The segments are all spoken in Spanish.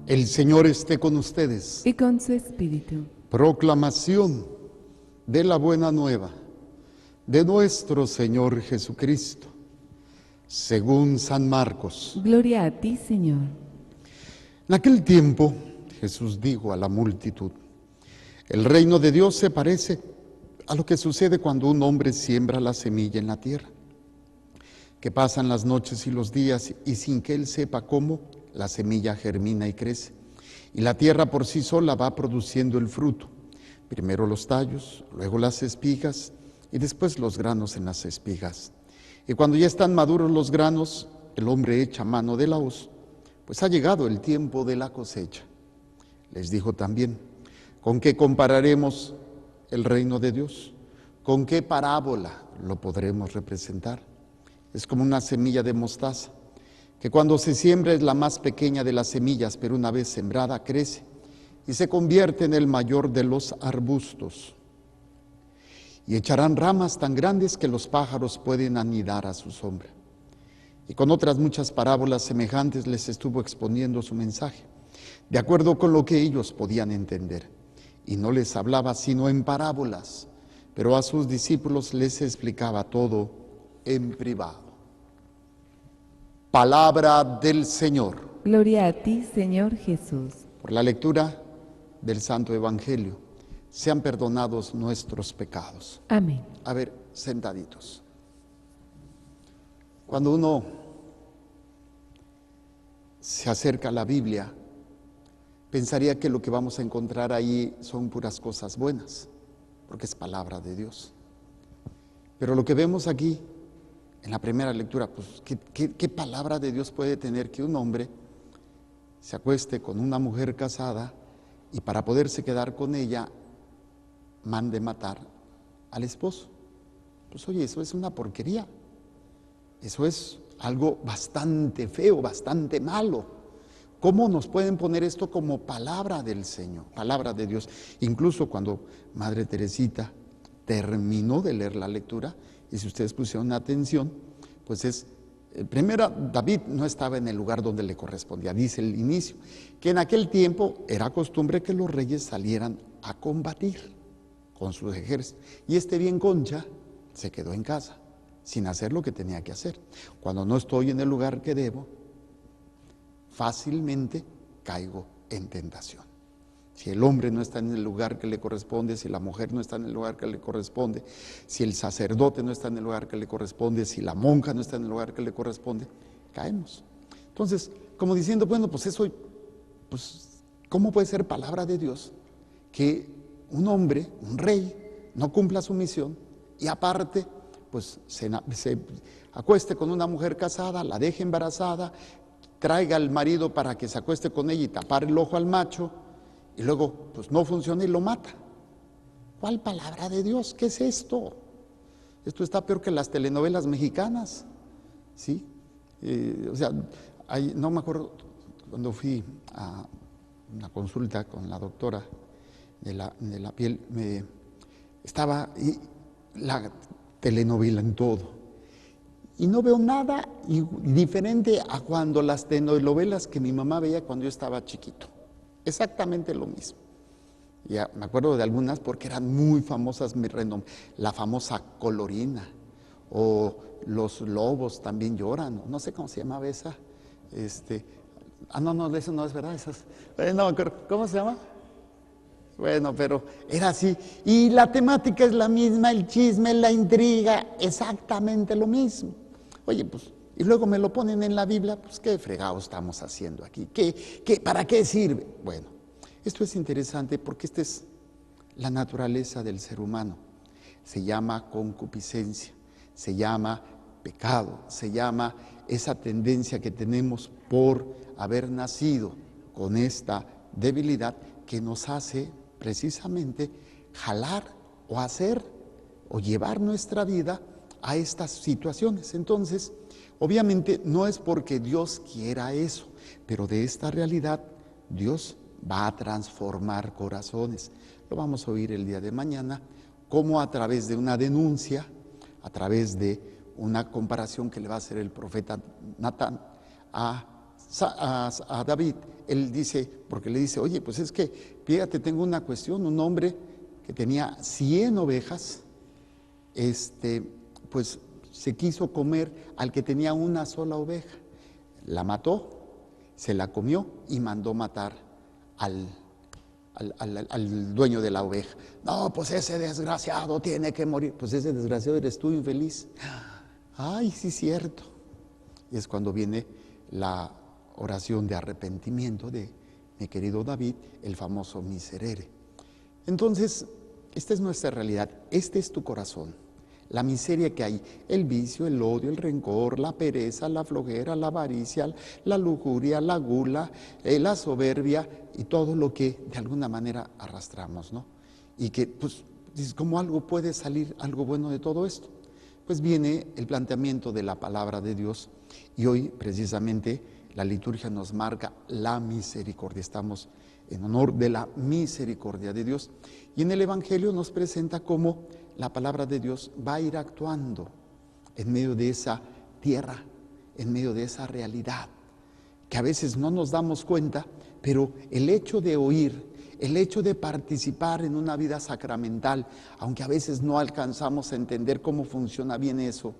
El Señor esté con ustedes. Y con su espíritu. Proclamación de la buena nueva de nuestro Señor Jesucristo, según San Marcos. Gloria a ti, Señor. En aquel tiempo, Jesús dijo a la multitud: el reino de Dios se parece a lo que sucede cuando un hombre siembra la semilla en la tierra, que pasan las noches y los días y sin que él sepa cómo, la semilla germina y crece, y la tierra por sí sola va produciendo el fruto, primero los tallos, luego las espigas y después los granos en las espigas. Y cuando ya están maduros los granos, el hombre echa mano de la hoz, pues ha llegado el tiempo de la cosecha. Les dijo también: ¿con qué compararemos el reino de Dios? ¿Con qué parábola lo podremos representar? Es como una semilla de mostaza, que cuando se siembra es la más pequeña de las semillas, pero una vez sembrada crece y se convierte en el mayor de los arbustos. Y echarán ramas tan grandes que los pájaros pueden anidar a su sombra. Y con otras muchas parábolas semejantes les estuvo exponiendo su mensaje, de acuerdo con lo que ellos podían entender. Y no les hablaba sino en parábolas, pero a sus discípulos les explicaba todo en privado. Palabra del Señor. Gloria a ti, Señor Jesús. Por la lectura del Santo Evangelio, sean perdonados nuestros pecados. Amén. A ver, sentaditos. Cuando uno se acerca a la Biblia, pensaría que lo que vamos a encontrar ahí son puras cosas buenas, porque es palabra de Dios. Pero lo que vemos aquí, en la primera lectura, pues, ¿qué palabra de Dios puede tener que un hombre se acueste con una mujer casada y para poderse quedar con ella mande matar al esposo? Pues oye, eso es una porquería. Eso es algo bastante feo, bastante malo. ¿Cómo nos pueden poner esto como palabra del Señor, palabra de Dios? Incluso cuando Madre Teresita terminó de leer la lectura, y si ustedes pusieron atención, pues primero, David no estaba en el lugar donde le correspondía, dice el inicio, que en aquel tiempo era costumbre que los reyes salieran a combatir con sus ejércitos, y bien concha se quedó en casa, sin hacer lo que tenía que hacer. Cuando no estoy en el lugar que debo, fácilmente caigo en tentación. Si el hombre no está en el lugar que le corresponde, si la mujer no está en el lugar que le corresponde, si el sacerdote no está en el lugar que le corresponde, si la monja no está en el lugar que le corresponde, caemos. Entonces, como diciendo, bueno, pues eso, pues, ¿cómo puede ser palabra de Dios que un hombre, un rey, no cumpla su misión y aparte, pues, se acueste con una mujer casada, la deje embarazada, traiga al marido para que se acueste con ella y tapar el ojo al macho, y luego pues no funciona y lo mata? ¿Cuál palabra de Dios? ¿Qué es esto? Esto está peor que las telenovelas mexicanas, ¿sí? No me acuerdo, cuando fui a una consulta con la doctora de la piel, estaba la telenovela en todo. Y no veo nada diferente a cuando las telenovelas que mi mamá veía cuando yo estaba chiquito. Exactamente lo mismo. Ya me acuerdo de algunas porque eran muy famosas, la famosa Colorina, o Los lobos también lloran, no sé cómo se llamaba esa. No, eso no es verdad, no me acuerdo, ¿cómo se llama? Bueno, pero era así. Y la temática es la misma, el chisme, la intriga, exactamente lo mismo. Oye, pues, y luego me lo ponen en la Biblia, pues, ¿qué fregado estamos haciendo aquí? ¿Para qué sirve? Bueno, esto es interesante porque esta es la naturaleza del ser humano. Se llama concupiscencia, se llama pecado, se llama esa tendencia que tenemos por haber nacido con esta debilidad que nos hace precisamente jalar o hacer o llevar nuestra vida a estas situaciones. Entonces, obviamente no es porque Dios quiera eso, pero de esta realidad Dios va a transformar corazones. Lo vamos a oír el día de mañana, cómo a través de una denuncia, a través de una comparación que le va a hacer el profeta Natán a David, él dice, porque le dice, oye, pues es que, fíjate, tengo una cuestión, un hombre que tenía 100 ovejas, pues se quiso comer al que tenía una sola oveja, la mató, se la comió y mandó matar al dueño de la oveja. No, pues ese desgraciado tiene que morir. Pues ese desgraciado eres tú, infeliz. Ay, sí, cierto. Y es cuando viene la oración de arrepentimiento de mi querido David, el famoso miserere. Entonces, esta es nuestra realidad, este es tu corazón. La miseria que hay, el vicio, el odio, el rencor, la pereza, la flojera, la avaricia, la lujuria, la gula, la soberbia y todo lo que de alguna manera arrastramos, ¿no? Y que, pues, ¿cómo algo puede salir, algo bueno de todo esto? Pues viene el planteamiento de la palabra de Dios y hoy precisamente la liturgia nos marca la misericordia. Estamos en honor de la misericordia de Dios y en el Evangelio nos presenta cómo la palabra de Dios va a ir actuando en medio de esa tierra, en medio de esa realidad, que a veces no nos damos cuenta, pero el hecho de oír, el hecho de participar en una vida sacramental, aunque a veces no alcanzamos a entender cómo funciona bien eso,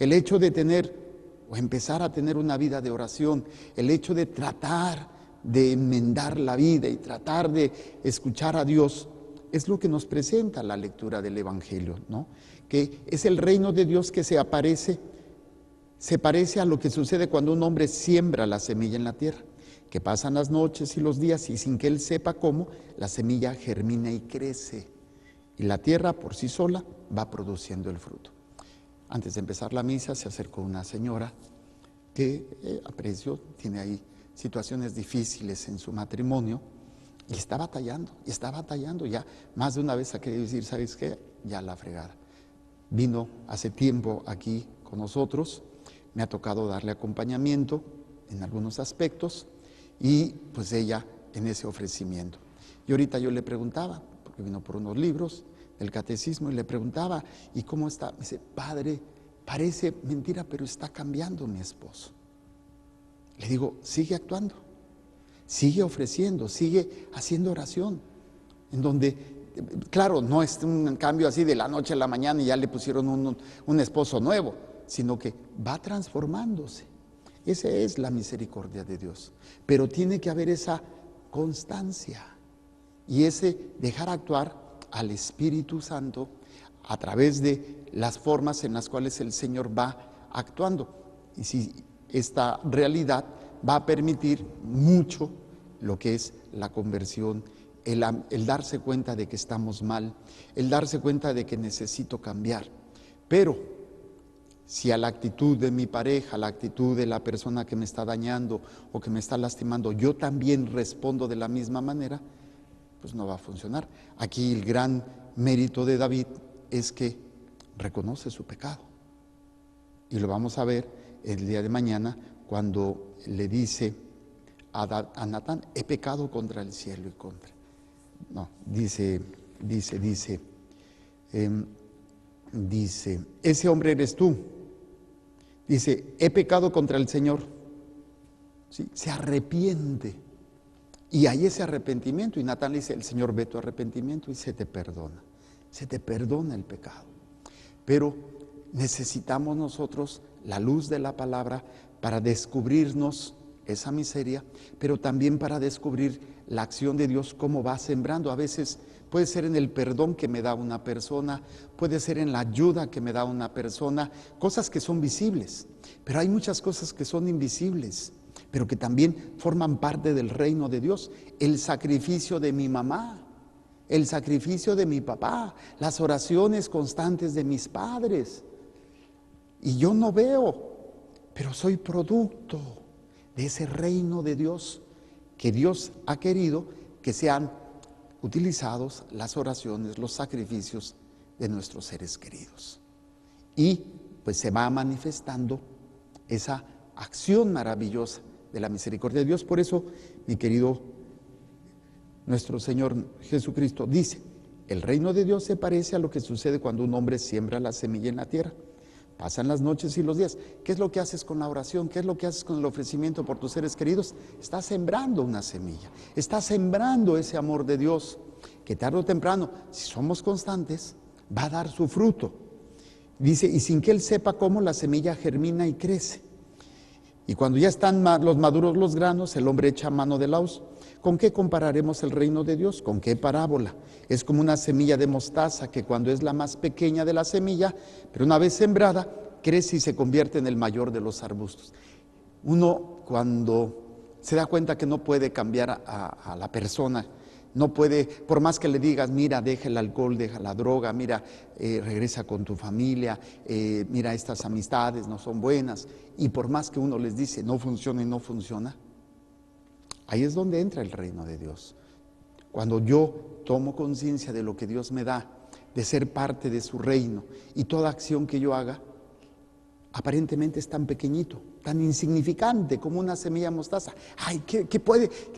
el hecho de tener o empezar a tener una vida de oración, el hecho de tratar de enmendar la vida y tratar de escuchar a Dios, es lo que nos presenta la lectura del Evangelio, ¿no? Que es el reino de Dios que se parece a lo que sucede cuando un hombre siembra la semilla en la tierra, que pasan las noches y los días y sin que él sepa cómo, la semilla germina y crece y la tierra por sí sola va produciendo el fruto. Antes de empezar la misa se acercó una señora que aprecio, tiene ahí situaciones difíciles en su matrimonio y está batallando, ya más de una vez ha querido decir, ¿sabes qué? Ya la fregada. Vino hace tiempo aquí con nosotros, me ha tocado darle acompañamiento en algunos aspectos y pues ella en ese ofrecimiento. Y ahorita yo le preguntaba, porque vino por unos libros del catecismo y le preguntaba, ¿y cómo está? Me dice, padre, parece mentira, pero está cambiando mi esposo. Le digo, sigue actuando, sigue ofreciendo, sigue haciendo oración, en donde, claro, no es un cambio así de la noche a la mañana y ya le pusieron un esposo nuevo, sino que va transformándose. Esa es la misericordia de Dios, pero tiene que haber esa constancia y ese dejar actuar al Espíritu Santo a través de las formas en las cuales el Señor va actuando. Y si esta realidad va a permitir mucho lo que es la conversión, el darse cuenta de que estamos mal, el darse cuenta de que necesito cambiar. Pero si a la actitud de mi pareja, a la actitud de la persona que me está dañando o que me está lastimando, yo también respondo de la misma manera, pues no va a funcionar. Aquí el gran mérito de David es que reconoce su pecado. Y lo vamos a ver el día de mañana cuando le dice a Natán, he pecado contra el cielo y contra. No, dice, ese hombre eres tú. Dice, he pecado contra el Señor. ¿Sí? Se arrepiente. Y hay ese arrepentimiento. Y Natán le dice, el Señor ve tu arrepentimiento y se te perdona. Se te perdona el pecado. Pero necesitamos nosotros la luz de la palabra para descubrirnos esa miseria, pero también para descubrir la acción de Dios, cómo va sembrando. A veces puede ser en el perdón que me da una persona, puede ser en la ayuda que me da una persona, cosas que son visibles, pero hay muchas cosas que son invisibles, pero que también forman parte del reino de Dios. El sacrificio de mi mamá, el sacrificio de mi papá, las oraciones constantes de mis padres. Y yo no veo, pero soy producto de ese reino de Dios que Dios ha querido que sean utilizados las oraciones, los sacrificios de nuestros seres queridos. Y pues se va manifestando esa acción maravillosa de la misericordia de Dios. Por eso, mi querido nuestro Señor Jesucristo dice, el reino de Dios se parece a lo que sucede cuando un hombre siembra la semilla en la tierra. Pasan las noches y los días. ¿Qué es lo que haces con la oración? ¿Qué es lo que haces con el ofrecimiento por tus seres queridos? Estás sembrando una semilla. Estás sembrando ese amor de Dios que tarde o temprano, si somos constantes, va a dar su fruto. Dice, y sin que Él sepa cómo, la semilla germina y crece. Y cuando ya están los maduros los granos, el hombre echa mano de la hoz. ¿Con qué compararemos el reino de Dios? ¿Con qué parábola? Es como una semilla de mostaza que cuando es la más pequeña de la semilla, pero una vez sembrada, crece y se convierte en el mayor de los arbustos. Uno cuando se da cuenta que no puede cambiar a la persona, no puede, por más que le digas, mira, deja el alcohol, deja la droga, mira, regresa con tu familia, mira, estas amistades no son buenas, y por más que uno les dice, no funciona y no funciona, ahí es donde entra el reino de Dios. Cuando yo tomo conciencia de lo que Dios me da, de ser parte de su reino, y toda acción que yo haga, aparentemente es tan pequeñito, tan insignificante como una semilla mostaza. Ay,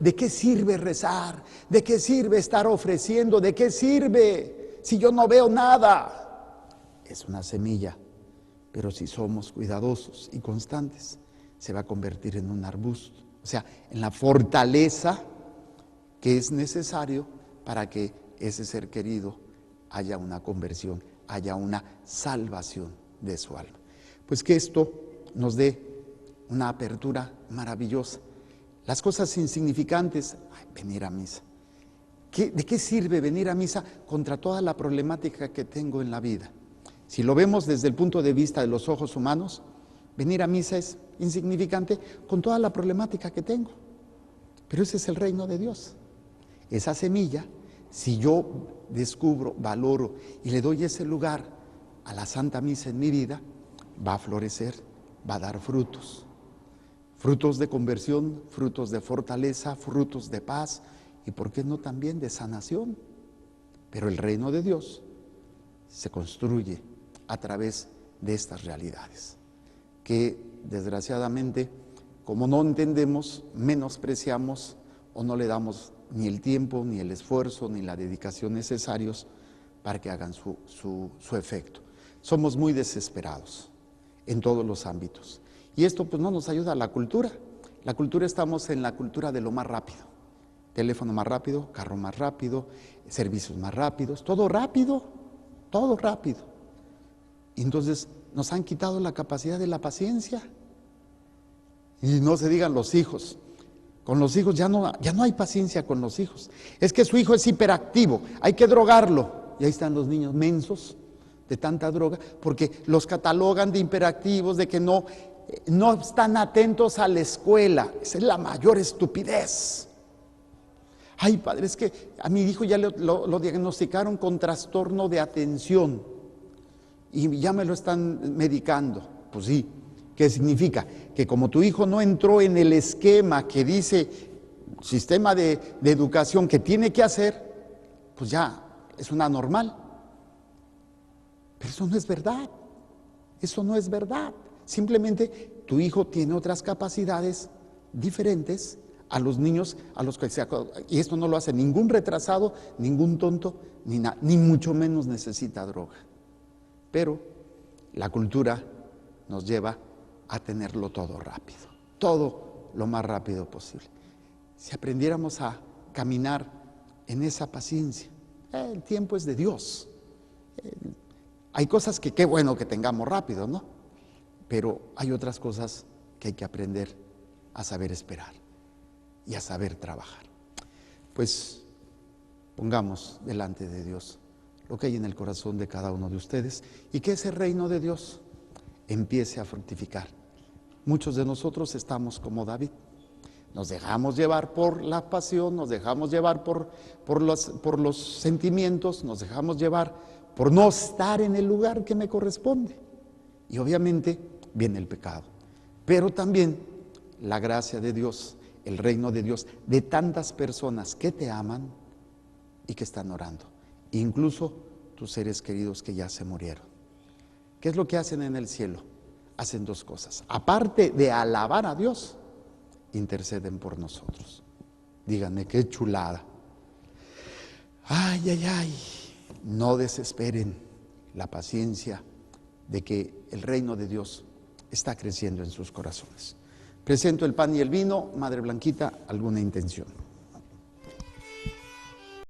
¿de qué sirve rezar? ¿De qué sirve estar ofreciendo? ¿De qué sirve si yo no veo nada? Es una semilla, pero si somos cuidadosos y constantes, se va a convertir en un arbusto. O sea, en la fortaleza que es necesario para que ese ser querido haya una conversión, haya una salvación de su alma. Pues que esto nos dé una apertura maravillosa. Las cosas insignificantes, venir a misa. ¿De qué sirve venir a misa contra toda la problemática que tengo en la vida? Si lo vemos desde el punto de vista de los ojos humanos, venir a misa es insignificante con toda la problemática que tengo. Pero ese es el reino de Dios. Esa semilla, si yo descubro, valoro y le doy ese lugar a la Santa Misa en mi vida, va a florecer, va a dar frutos. Frutos de conversión, frutos de fortaleza, frutos de paz y, ¿por qué no también de sanación? Pero el reino de Dios se construye a través de estas realidades, que desgraciadamente, como no entendemos, menospreciamos o no le damos ni el tiempo, ni el esfuerzo, ni la dedicación necesarios para que hagan su efecto. Somos muy desesperados en todos los ámbitos. Y esto pues no nos ayuda a la cultura. La cultura, estamos en la cultura de lo más rápido. Teléfono más rápido, carro más rápido, servicios más rápidos, todo rápido, todo rápido. Y entonces nos han quitado la capacidad de la paciencia. Y no se digan los hijos. Con los hijos ya no hay paciencia con los hijos. Es que su hijo es hiperactivo, hay que drogarlo. Y ahí están los niños mensos de tanta droga, porque los catalogan de hiperactivos, de que no están atentos a la escuela. Esa es la mayor estupidez. Ay, padre, es que a mi hijo ya lo diagnosticaron con trastorno de atención y ya me lo están medicando. Pues sí, ¿qué significa? Que como tu hijo no entró en el esquema que dice sistema de educación que tiene que hacer, pues ya es una normal. Pero eso no es verdad, eso no es verdad. Simplemente tu hijo tiene otras capacidades diferentes a los niños a los que y esto no lo hace ningún retrasado, ningún tonto, ni mucho menos necesita droga. Pero la cultura nos lleva a tenerlo todo rápido, todo lo más rápido posible. Si aprendiéramos a caminar en esa paciencia, el tiempo es de Dios. Hay cosas que qué bueno que tengamos rápido, ¿no? Pero hay otras cosas que hay que aprender a saber esperar y a saber trabajar. Pues pongamos delante de Dios lo que hay en el corazón de cada uno de ustedes y que ese reino de Dios empiece a fructificar. Muchos de nosotros estamos como David. Nos dejamos llevar por la pasión, nos dejamos llevar por los sentimientos, nos dejamos llevar por no estar en el lugar que me corresponde. Y obviamente viene el pecado. Pero también la gracia de Dios, el reino de Dios, de tantas personas que te aman y que están orando. Incluso tus seres queridos que ya se murieron. ¿Qué es lo que hacen en el cielo? Hacen dos cosas. Aparte de alabar a Dios, interceden por nosotros. Díganme, qué chulada. Ay, ay, ay. No desesperen. La paciencia de que el reino de Dios está creciendo en sus corazones. Presento el pan y el vino. Madre Blanquita, ¿alguna intención?